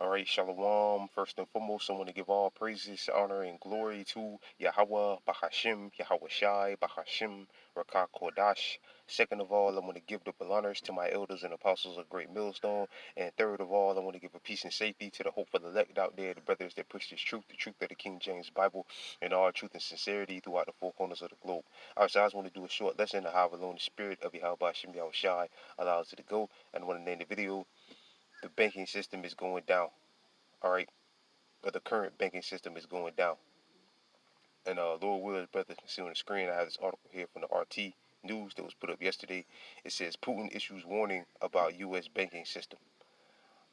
All right, Shalom. First and foremost, I want to give all praises, honor, and glory to Yahweh, Bahashim, Yahweh Shai, Bahashim, Rakah Kodash. Second of all, I want to give the honors to my elders and apostles of Great Millstone. And third of all, I want to give a peace and safety to the hope for the elect out there, the brothers that preach this truth, the truth of the King James Bible, and all truth and sincerity throughout the four corners of the globe. All right, so I just want to do a short lesson on how alone the spirit of Yahweh Bahashim, Yahweh Shai allows it to go. And I want to name the video, The Banking System is Going Down. All right, but the current banking system is going down. And Lord Will, brother, can see on the screen, I have this article here from the RT News that was put up yesterday. It says Putin issues warning about U.S. banking system.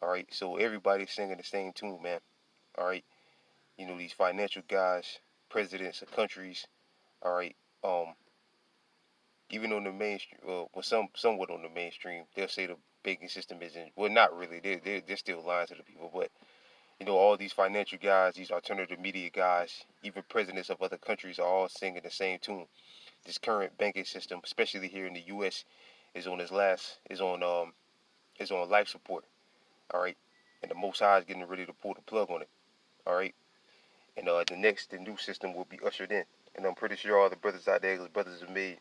All right, so everybody's singing the same tune, man. All right, you know, these financial guys, presidents of countries. All right, even on the mainstream, well, somewhat on the mainstream, they'll say the banking system isn't. Well, not really. They're still lying to the people, but you know, all these financial guys, these alternative media guys, even presidents of other countries are all singing the same tune. This current banking system, especially here in the U.S., is on is on life support. All right, and the Most High is getting ready to pull the plug on it. All right, and the new system will be ushered in. And I'm pretty sure all the brothers out there, those brothers have made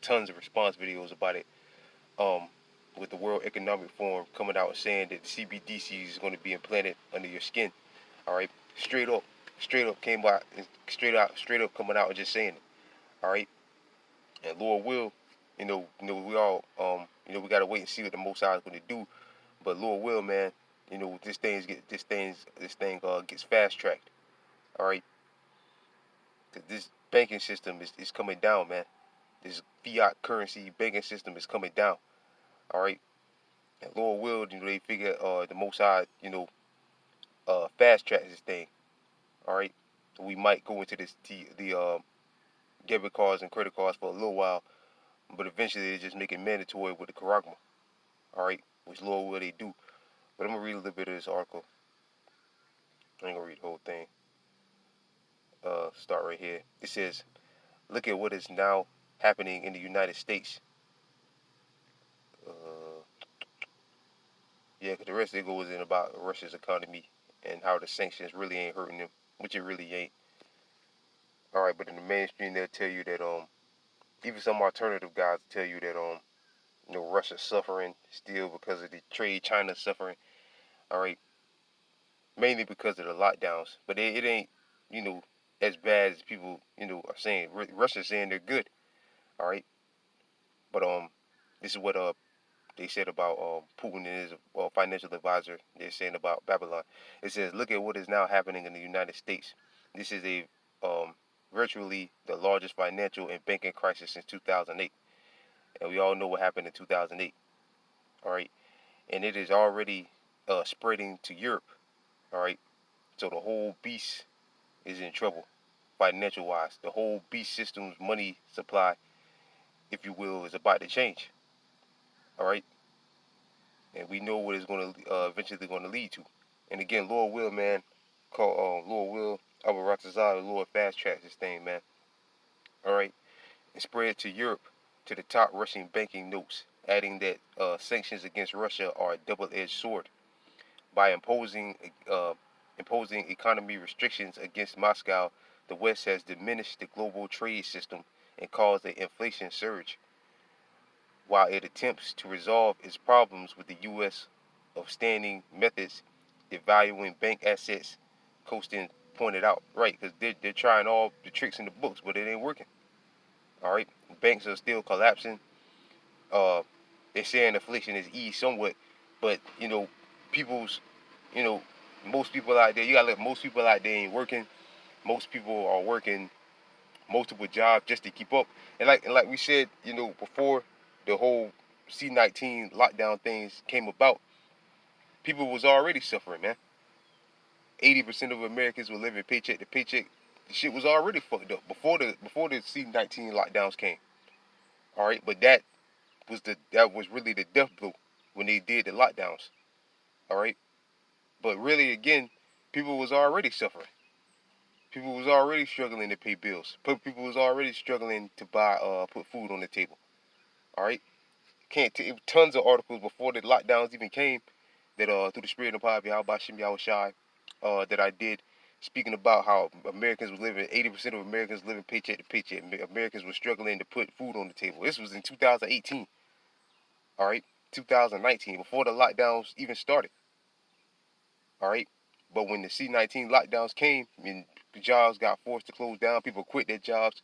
tons of response videos about it. Um, with the World Economic Forum coming out and saying that CBDC is going to be implanted under your skin. All right, straight up came out, straight up coming out and just saying it. All right, and Lord will, we all, we gotta wait and see what the Most High is going to do. But Lord will, man, this thing gets fast tracked. All right, cause this banking system is coming down, man. This fiat currency banking system is coming down. All right, and Lord will, they figure the Most High, fast track this thing. All right, so we might go into the debit cards and credit cards for a little while, but eventually they just make it mandatory with the charagma. All right, which Lord will they do. But I'm gonna read a little bit of this article. I ain't gonna read the whole thing. Start right here. It says, "Look at what is now happening in the United States." Uh, yeah, because the rest of it goes in about Russia's economy and how the sanctions really ain't hurting them, which it really ain't. All right, but in the mainstream they'll tell you that even some alternative guys tell you that Russia's suffering still because of the trade. China's suffering. All right, mainly because of the lockdowns. But it ain't, you know, as bad as people, are saying. Russia's saying they're good. All right, but this is what they said about Putin and his financial advisor. They're saying about Babylon. It says, look at what is now happening in the United States. This is a virtually the largest financial and banking crisis since 2008, and we all know what happened in 2008. All right, and it is already spreading to Europe. All right, so the whole beast is in trouble, financial wise. The whole beast system's money supply, if you will, is about to change. All right, and we know what it's going to eventually going to lead to. And again, Lord will, man, call Lord will, Abaratazar, Lord fast track this thing, man. All right, and spread to Europe, to the top Russian banking notes, adding that sanctions against Russia are a double-edged sword. By imposing economy restrictions against Moscow, the West has diminished the global trade system and caused an inflation surge, while it attempts to resolve its problems with the U.S. of standing methods, devaluing bank assets. Costin pointed out, right, because they're trying all the tricks in the books, but it ain't working. All right, banks are still collapsing. Uh, they're saying inflation is eased somewhat, but people's, you know, most people out there, you gotta let most people out there ain't working. Most people are working multiple jobs just to keep up. And like we said, before the whole C-19 lockdown things came about, people was already suffering, man. 80% of Americans were living paycheck to paycheck. The shit was already fucked up before the C-19 lockdowns came. All right, but that was really the death blow when they did the lockdowns. All right, but really again, people was already suffering. People was already struggling to pay bills. People was already struggling to put food on the table. All right, can't tons of articles before the lockdowns even came that through the spirit of Pop, how about Shim Shy, that I did, speaking about how Americans were living, 80% of Americans living paycheck to paycheck. Americans were struggling to put food on the table. This was in 2018, all right, 2019, before the lockdowns even started, all right. But when the C-19 lockdowns came, I mean, jobs got forced to close down. People quit their jobs,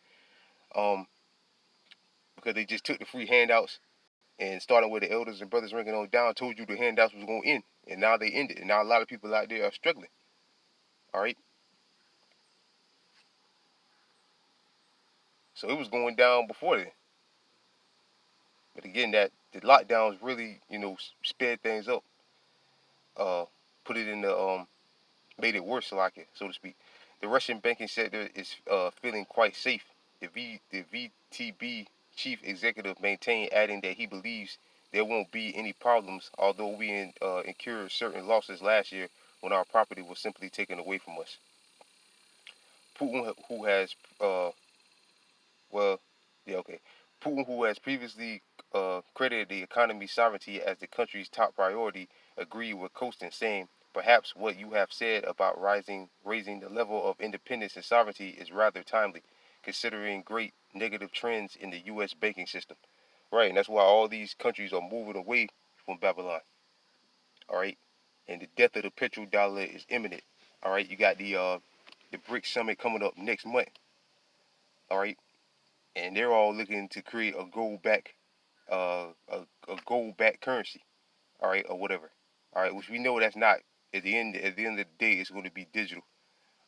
um, because they just took the free handouts, and starting with the elders and brothers ranking on down, told you the handouts was going to end, and now they ended, and now a lot of people out there are struggling. All right, so it was going down before then. But again, that the lockdowns really, sped things up, uh, put it in the made it worse, like it, so to speak. The Russian banking sector is feeling quite safe. The VTB chief executive maintained, adding that he believes there won't be any problems, although we incurred certain losses last year when our property was simply taken away from us. Putin, who has well, yeah, okay. Putin, who has previously credited the economy's sovereignty as the country's top priority, agreed with Kostin, saying, "Perhaps what you have said about raising the level of independence and sovereignty is rather timely, considering great negative trends in the U.S. banking system." Right, and that's why all these countries are moving away from Babylon. All right, and the death of the petrodollar is imminent. All right, you got the BRICS summit coming up next month. All right, and they're all looking to create a gold back currency, all right, or whatever, all right, which we know that's not at the end of the day it's going to be digital,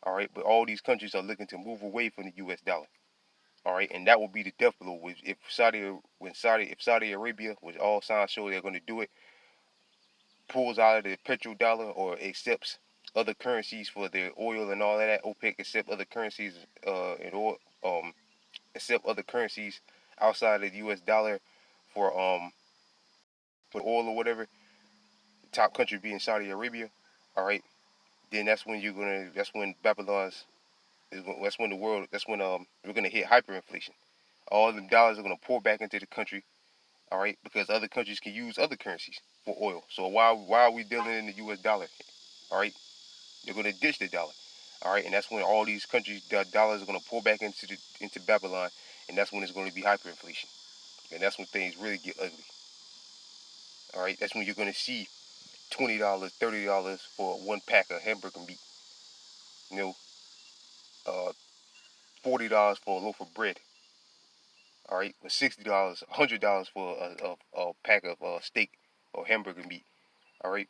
all right, but all these countries are looking to move away from the U.S. dollar, all right, and that will be the death blow if Saudi Arabia, which all signs show they're going to do it, pulls out of the petrodollar or accepts other currencies for their oil and all of that. OPEC accept other currencies and oil, accept other currencies outside of the U.S. dollar for oil or whatever. The top country being Saudi Arabia. All right, then that's when that's when the world that's when we're gonna hit hyperinflation. All the dollars are gonna pour back into the country. All right, because other countries can use other currencies for oil. So why are we dealing in the U.S. dollar? All right, they're gonna ditch the dollar. All right, and that's when all these countries the dollars are gonna pour back into Babylon, and that's when it's going to be hyperinflation. And that's when things really get ugly. All right, that's when you're gonna see $20, $30 for one pack of hamburger meat. You know, uh, $40 for a loaf of bread. All right, or $60, $100 for a pack of steak or hamburger meat. All right,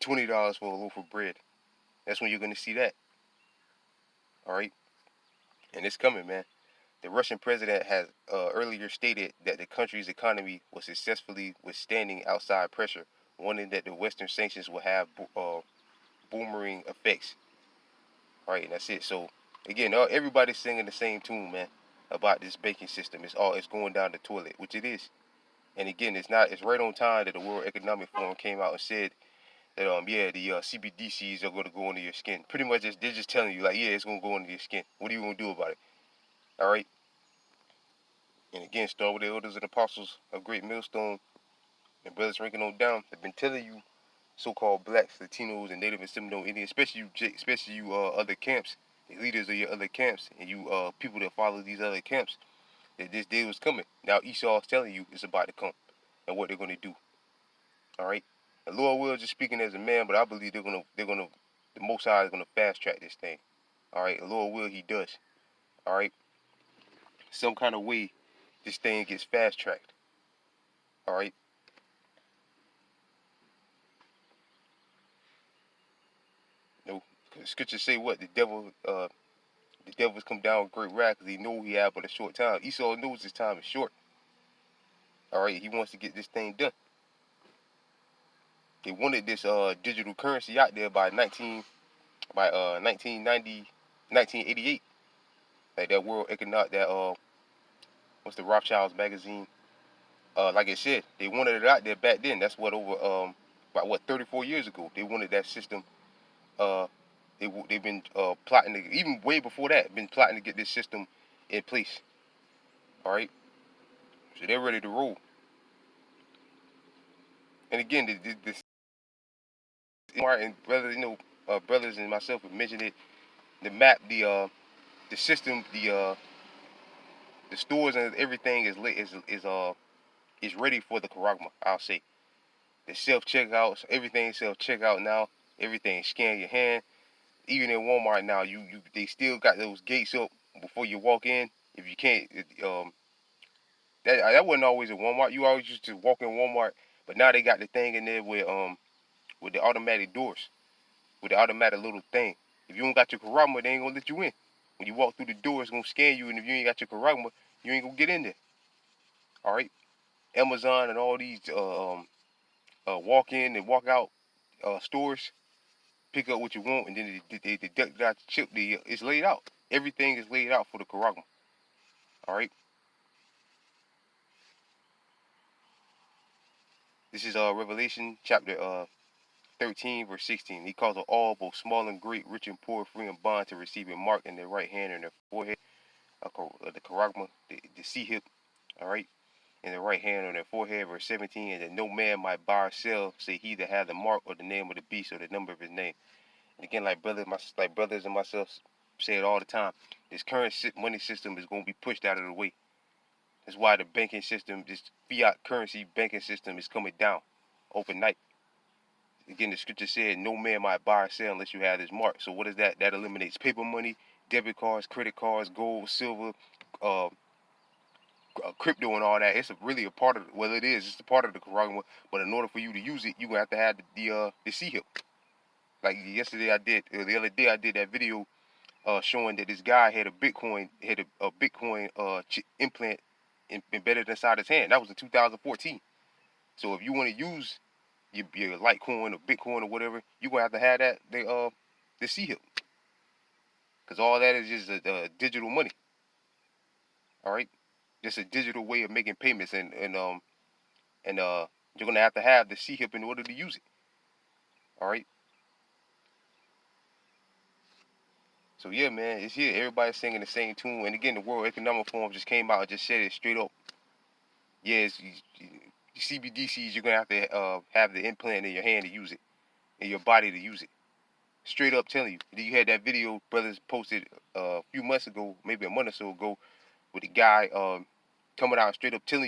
$20 for a loaf of bread. That's when you're gonna see that. All right, and it's coming, man. The Russian president has earlier stated that the country's economy was successfully withstanding outside pressure, warning that the Western sanctions will have boomerang effects. All right, and that's it. So again, everybody's singing the same tune, man, about this banking system. It's going down the toilet, which it is. And again, it's not. It's right on time that the World Economic Forum came out and said that yeah, the CBDCs are going to go under your skin. Pretty much, they're just telling you like, yeah, it's going to go under your skin. What are you going to do about it? All right. And again, start with the elders and apostles of Great Millstone and brothers ranking on down. They've been telling you, so-called blacks, Latinos, and Native and Seminole Indians, especially you other camps, the leaders of your other camps, and you people that follow these other camps, that this day was coming. Now Esau's telling you it's about to come, and what they're going to do. All right. And Lord will just speaking as a man, but I believe the Most High is gonna fast track this thing. All right. The Lord will, He does. All right. Some kind of way, this thing gets fast tracked. All right. You know, scriptures say what the devil's come down with great wrath because he know he had but a short time. Esau knows his time is short. All right. He wants to get this thing done. They wanted this digital currency out there by 1990 1988. Like that World Economic that what's the Rothschilds magazine. Like I said, they wanted it out there back then. That's what over about what 34 years ago they wanted that system. Uh, they've been plotting even way before that, been plotting to get this system in place. All right, so they're ready to roll. And again, this And brothers, brothers and myself have mentioned it. The map, the system, the stores and everything is ready for the Karagma. I'll say the self checkouts, everything self checkout now. Everything scan your hand. Even in Walmart now, they still got those gates up before you walk in. If you can't, that wasn't always at Walmart. You always used to walk in Walmart, but now they got the thing in there with the automatic doors, with the automatic little thing. If you don't got your Karagma, they ain't gonna let you in. When you walk through the door, it's gonna scan you, and if you ain't got your Karagma, you ain't gonna get in there. All right, Amazon and all these walk in and walk out stores, pick up what you want, and then they deduct out the chip. It's laid out. Everything is laid out for the Karagma. All right. This is Revelation chapter 13, verse 16. He calls all, both small and great, rich and poor, free and bond, to receive a mark in their right hand and their forehead, the Karagma, the sea hip, all right, in the right hand on their forehead, verse 17, and that no man might buy or sell, say he that had the mark or the name of the beast or the number of his name. And again, like brothers and myself say it all the time, this current money system is going to be pushed out of the way. That's why the banking system, this fiat currency banking system, is coming down overnight. Again, the scripture said, no man might buy or sell unless you have this mark. So what is that? That eliminates paper money, debit cards, credit cards, gold, silver, uh, crypto, and all that. It's really a part of, well, it is. It's a part of the Karagma. But in order for you to use it, you're going to have to have the C hip. Like yesterday the other day I did that video showing that this guy had a Bitcoin implant embedded inside his hand. That was in 2014. So if you want to use your Litecoin or Bitcoin or whatever, you're gonna have to have the C hip, because all that is just a digital money. All right, just a digital way of making payments, and you're gonna have to have the C hip in order to use it. All right. So yeah, man, it's here. Everybody's singing the same tune. And again, the World Economic Forum just came out and just said it straight up. Yes, CBDCs, you're gonna have the implant in your hand to use it, in your body to use it. Straight up telling you. You had that video brothers posted a few months ago, maybe a month or so ago, with the guy coming out straight up telling